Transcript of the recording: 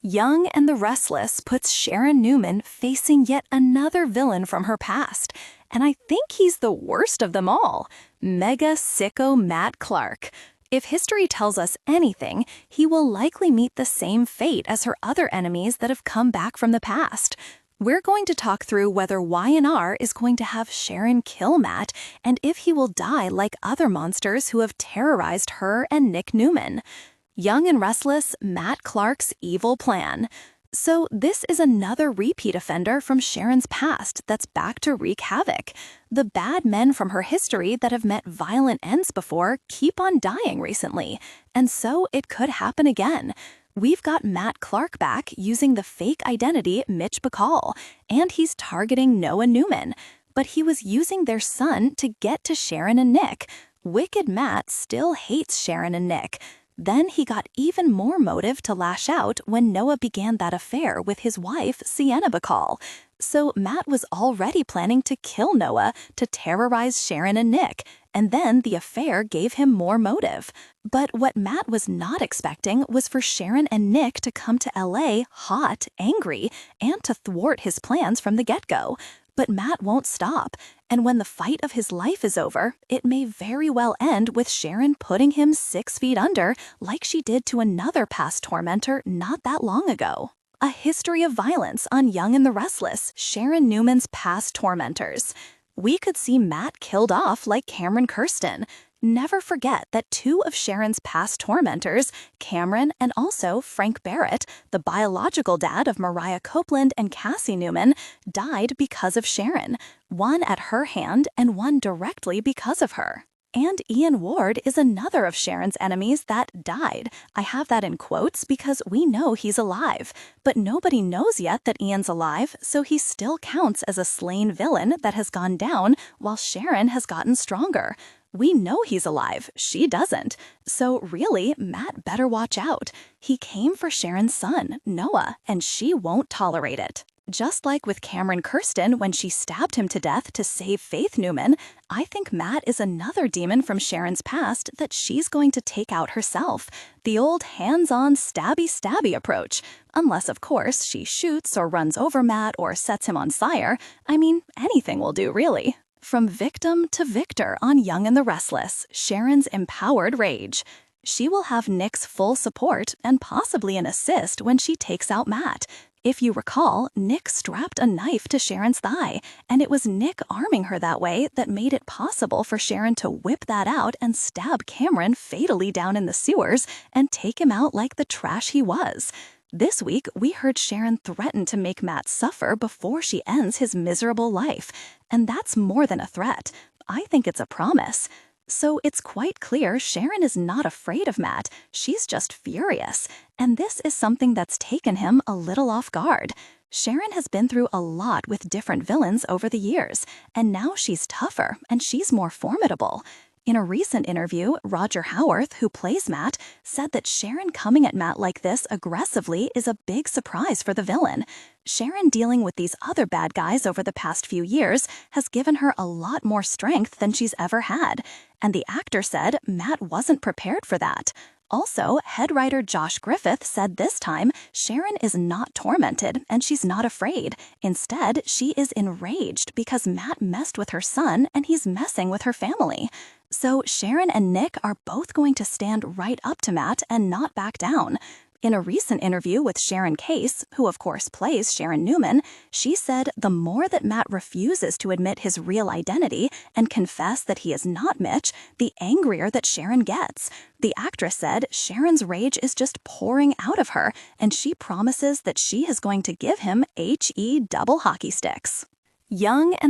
Young and the Restless puts Sharon Newman facing yet another villain from her past, and I think he's the worst of them all, mega sicko Matt Clark. If history tells us anything, he will likely meet the same fate as her other enemies that have come back from the past. We're going to talk through whether Y&R is going to have Sharon kill Matt, and if he will die like other monsters who have terrorized her and Nick Newman. Young and Restless, Matt Clark's evil plan. So this is another repeat offender from Sharon's past that's back to wreak havoc. The bad men from her history that have met violent ends before keep on dying recently, and so it could happen again. We've got Matt Clark back using the fake identity Mitch Bacall, and he's targeting Noah Newman. But he was using their son to get to Sharon and Nick. Wicked Matt still hates Sharon and Nick. Then he got even more motive to lash out when Noah began that affair with his wife, Sienna Bacall. So Matt was already planning to kill Noah to terrorize Sharon and Nick, and then the affair gave him more motive. But what Matt was not expecting was for Sharon and Nick to come to LA hot, angry, and to thwart his plans from the get-go. But Matt won't stop, and when the fight of his life is over, it may very well end with Sharon putting him 6 feet under like she did to another past tormentor not that long ago. A history of violence on Young and the Restless, Sharon Newman's past tormentors. We could see Matt killed off like Cameron Kirsten. Never forget that 2 of Sharon's past tormentors, Cameron and also Frank Barrett, the biological dad of Mariah Copeland and Cassie Newman, died because of Sharon, one at her hand and one directly because of her. And Ian Ward is another of Sharon's enemies that died. I have that in quotes because we know he's alive. But nobody knows yet that Ian's alive, so he still counts as a slain villain that has gone down while Sharon has gotten stronger. We know he's alive, she doesn't. So really, Matt better watch out. He came for Sharon's son, Noah, and she won't tolerate it. Just like with Cameron Kirsten when she stabbed him to death to save Faith Newman, I think Matt is another demon from Sharon's past that she's going to take out herself. The old hands-on stabby-stabby approach. Unless, of course, she shoots or runs over Matt or sets him on fire. I mean, anything will do, really. From victim to victor on Young and the Restless, Sharon's empowered rage. She will have Nick's full support and possibly an assist when she takes out Matt. If you recall, Nick strapped a knife to Sharon's thigh, and it was Nick arming her that way that made it possible for Sharon to whip that out and stab Cameron fatally down in the sewers and take him out like the trash he was. This week, we heard Sharon threaten to make Matt suffer before she ends his miserable life. And that's more than a threat. I think it's a promise. So it's quite clear Sharon is not afraid of Matt. She's just furious. And this is something that's taken him a little off guard. Sharon has been through a lot with different villains over the years, and now she's tougher and she's more formidable. In a recent interview, Roger Howarth, who plays Matt, said that Sharon coming at Matt like this aggressively is a big surprise for the villain. Sharon dealing with these other bad guys over the past few years has given her a lot more strength than she's ever had, and the actor said Matt wasn't prepared for that. Also, head writer Josh Griffith said this time Sharon is not tormented and she's not afraid. Instead, she is enraged because Matt messed with her son and he's messing with her family. So Sharon and Nick are both going to stand right up to Matt and not back down. In a recent interview with Sharon Case, who of course plays Sharon Newman, she said the more that Matt refuses to admit his real identity and confess that he is not Mitch, the angrier that Sharon gets. The actress said Sharon's rage is just pouring out of her, and she promises that she is going to give him HE double hockey sticks. Young and